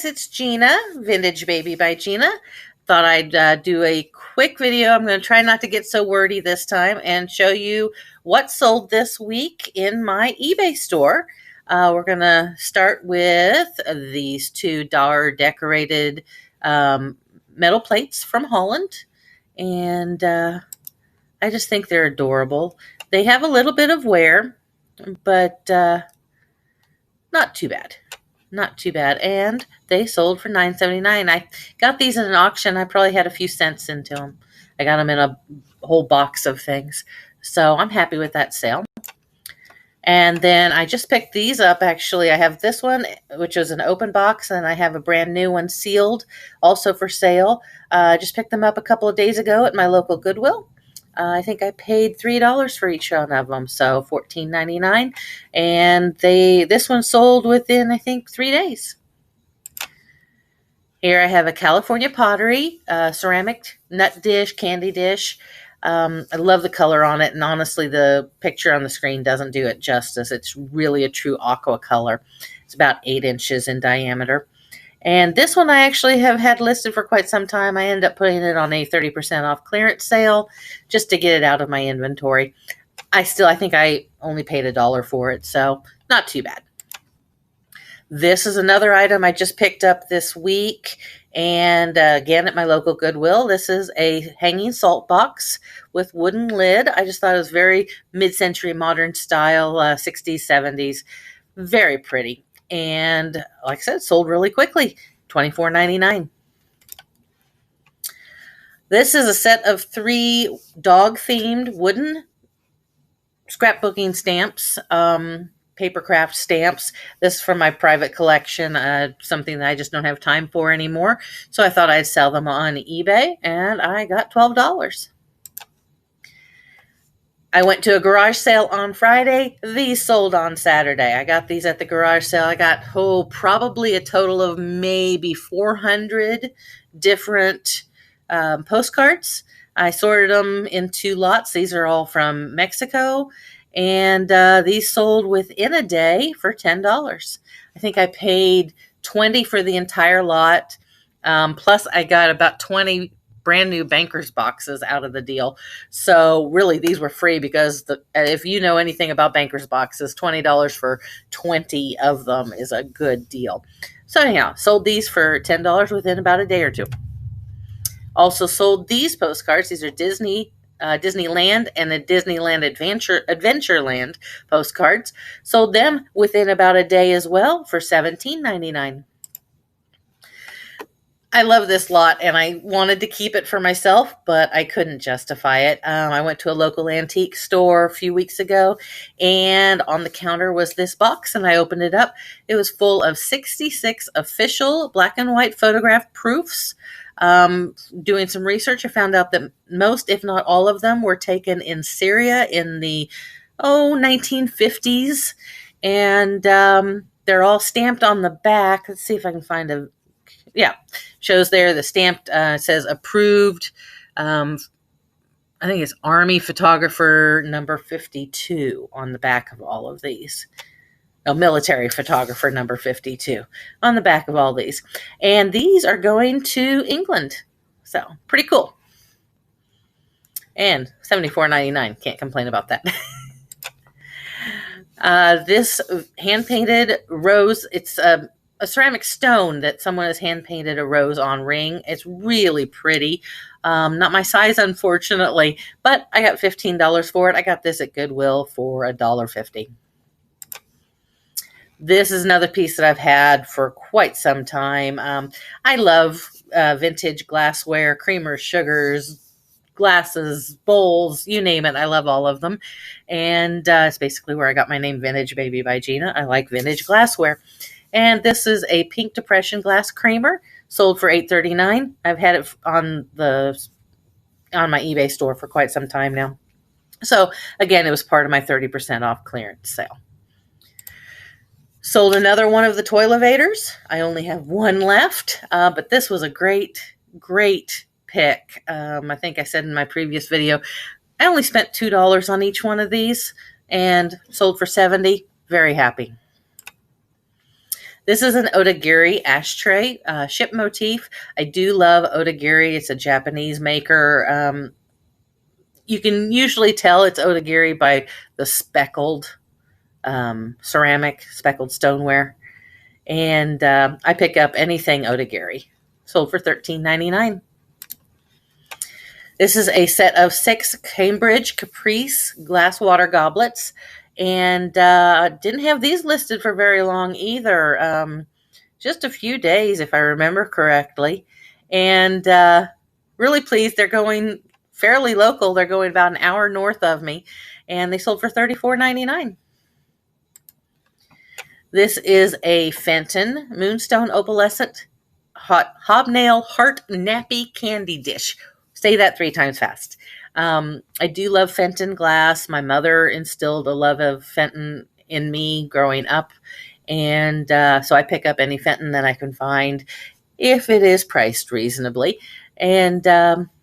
guys, it's Gina, Vintage Baby by Gina. Thought I'd do a quick video. I'm going to try not to get so wordy this time and show you what sold this week in my eBay store. We're going to start with these $2 decorated metal plates from Holland. And I just think they're adorable. They have a little bit of wear, but not too bad. Not too bad. And they sold for $9.79. I got these at an auction. I probably had a few cents into them. I got them in a whole box of things. So I'm happy with that sale. And then I just picked these up. Actually, I have this one, which is an open box, and I have a brand new one sealed, also for sale. I just picked them up a couple of days ago at my local Goodwill. I think I paid $3 for each one of them, so $14.99. And this one sold within, I think, 3 days. Here I have a California pottery ceramic nut dish, candy dish. I love the color on it, and honestly, the picture on the screen doesn't do it justice. It's really a true aqua color. It's about 8 inches in diameter. And this one I actually have had listed for quite some time. I ended up putting it on a 30% off clearance sale just to get it out of my inventory. I think I only paid $1 for it, so not too bad. This is another item I just picked up this week, and again at my local Goodwill. This is a hanging salt box with wooden lid. I just thought it was very mid-century modern style, 60s, 70s. Very pretty. And like I said, sold really quickly, $24.99. This is a set of 3 dog-themed wooden scrapbooking stamps, paper craft stamps. This is from my private collection, something that I just don't have time for anymore. So I thought I'd sell them on eBay, and I got $12. I went to a garage sale on Friday. These sold on Saturday. I got these at the garage sale. I got, probably a total of maybe 400 different postcards. I sorted them in 2 lots. These are all from Mexico. And these sold within a day for $10. I think I paid $20 for the entire lot. Plus, I got about 20 brand new Bankers boxes out of the deal. So really, these were free because if you know anything about Bankers boxes, $20 for 20 of them is a good deal. So anyhow, sold these for $10 within about a day or 2. Also sold these postcards. These are Disneyland and the Disneyland Adventureland postcards. Sold them within about a day as well for $17.99. I love this lot, and I wanted to keep it for myself, but I couldn't justify it. I went to a local antique store a few weeks ago, and on the counter was this box, and I opened it up. It was full of 66 official black and white photograph proofs. Doing some research, I found out that most, if not all of them, were taken in Syria in the 1950s, and they're all stamped on the back. Let's see if I can find shows there the stamped says approved. I think it's Army photographer number 52 on the back of all of these. Military photographer number 52 on the back of all these. And these are going to England. So pretty cool. And $74.99. Can't complain about that. This hand-painted rose, it's a ceramic stone that someone has hand-painted a rose on ring. It's really pretty. Not my size, unfortunately, but I got $15 for it. I got this at Goodwill for $1.50. This is another piece that I've had for quite some time. I love vintage glassware, creamers, sugars, glasses, bowls, you name it. I love all of them. And it's basically where I got my name, Vintage Baby by Gina. I like vintage glassware. And this is a pink depression glass creamer, sold for $8.39. I've had it on my eBay store for quite some time now. So again, it was part of my 30% off clearance sale. Sold another one of the Toilevators. I only have one left, but this was a great pick. I think I said in my previous video, I only spent $2 on each one of these and sold for $70. Very happy. This is an otagiri ashtray, ship motif. I do love otagiri. It's a Japanese maker. You can usually tell it's otagiri by the speckled ceramic, speckled stoneware. And I pick up anything otagiri. Sold for $13.99. This is a set of 6 Cambridge Caprice glass water goblets. And didn't have these listed for very long either. Just a few days, if I remember correctly. And really pleased. They're going fairly local. They're going about an hour north of me. And they sold for $34.99. This is a Fenton Moonstone Opalescent Hobnail Heart Nappy Candy Dish. Say that 3 times fast. I do love Fenton glass. My mother instilled a love of Fenton in me growing up. And so I pick up any Fenton that I can find if it is priced reasonably. And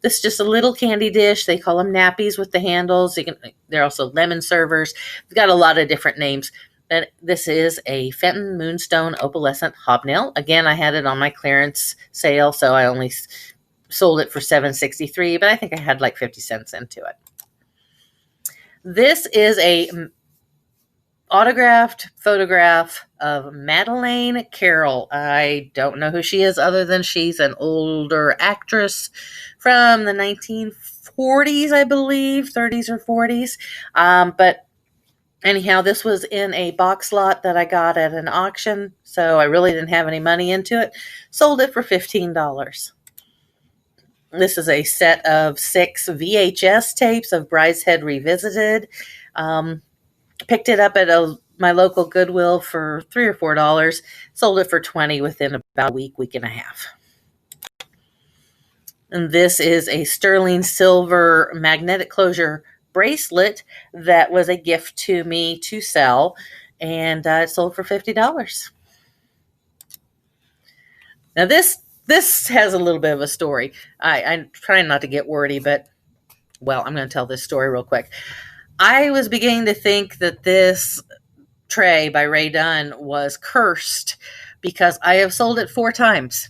this is just a little candy dish. They call them nappies with the handles. They're also lemon servers. They've got a lot of different names. And this is a Fenton Moonstone Opalescent Hobnail. Again, I had it on my clearance sale, so I only sold it for $7.63, but I think I had like 50 cents into it. This is a autographed photograph of Madeleine Carroll. I don't know who she is other than she's an older actress from the 1940s, I believe, 30s or 40s. But anyhow, this was in a box lot that I got at an auction, so I really didn't have any money into it. Sold it for $15. This is a set of 6 VHS tapes of Brideshead Revisited. Picked it up at my local Goodwill for $3 or $4. Sold it for $20 within about a week and a half. And this is a sterling silver magnetic closure bracelet that was a gift to me to sell, and it sold for $50. Now this has a little bit of a story. I'm trying not to get wordy, but well, I'm going to tell this story real quick. I was beginning to think that this tray by Ray Dunn was cursed because I have sold it 4 times.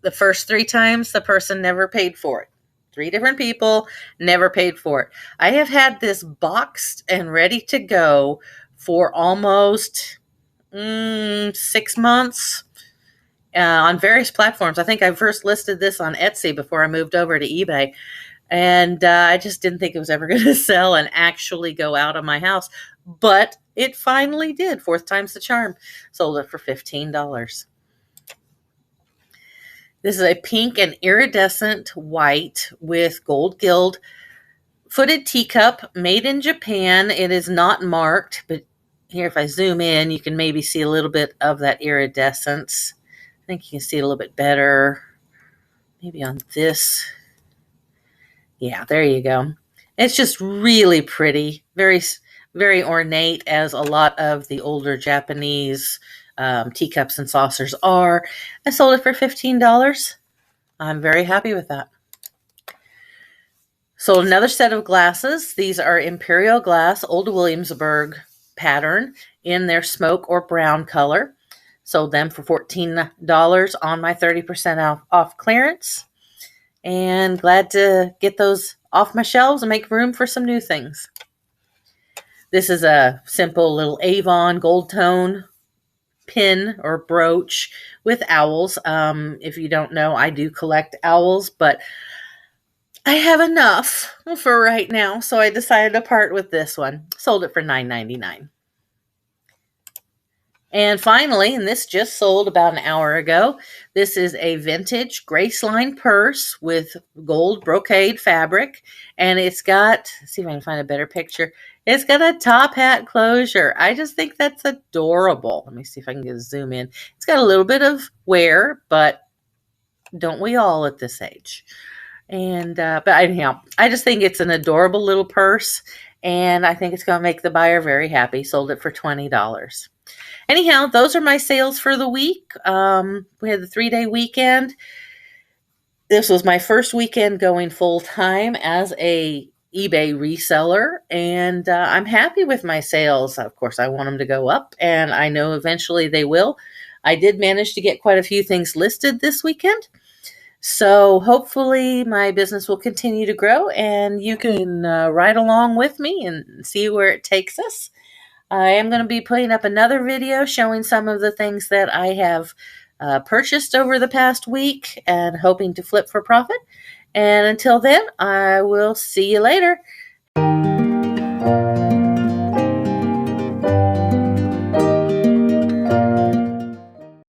The first 3 times, the person never paid for it. 3 different people never paid for it. I have had this boxed and ready to go for almost 6 months on various platforms. I think I first listed this on Etsy before I moved over to eBay. And I just didn't think it was ever going to sell and actually go out of my house. But it finally did. 4th time's the charm. Sold it for $15. This is a pink and iridescent white with gold gild footed teacup made in Japan. It is not marked, but here if I zoom in, you can maybe see a little bit of that iridescence. I think you can see it a little bit better. Maybe on this. Yeah, there you go. It's just really pretty, very, very ornate, as a lot of the older Japanese teacups and saucers are. I sold it for $15. I'm very happy with that. Sold another set of glasses. These are Imperial Glass Old Williamsburg pattern in their smoke or brown color. Sold them for $14 on my 30% off clearance. And glad to get those off my shelves and make room for some new things. This is a simple little Avon gold tone pin or brooch with owls. If you don't know, I do collect owls, but I have enough for right now, so I decided to part with this one. Sold it for $9.99. And finally, and this just sold about an hour ago, this is a vintage Graceline purse with gold brocade fabric. And it's got, let's see if I can find a better picture. It's got a top hat closure. I just think that's adorable. Let me see if I can get a zoom in. It's got a little bit of wear, but don't we all at this age? And but anyhow, I just think it's an adorable little purse. And I think it's going to make the buyer very happy. Sold it for $20. Anyhow, those are my sales for the week. We had the 3-day weekend. This was my first weekend going full time as a eBay reseller, and I'm happy with my sales. Of course, I want them to go up, and I know eventually they will. I did manage to get quite a few things listed this weekend. So hopefully my business will continue to grow, and you can ride along with me and see where it takes us. I am going to be putting up another video showing some of the things that I have purchased over the past week and hoping to flip for profit. And until then, I will see you later.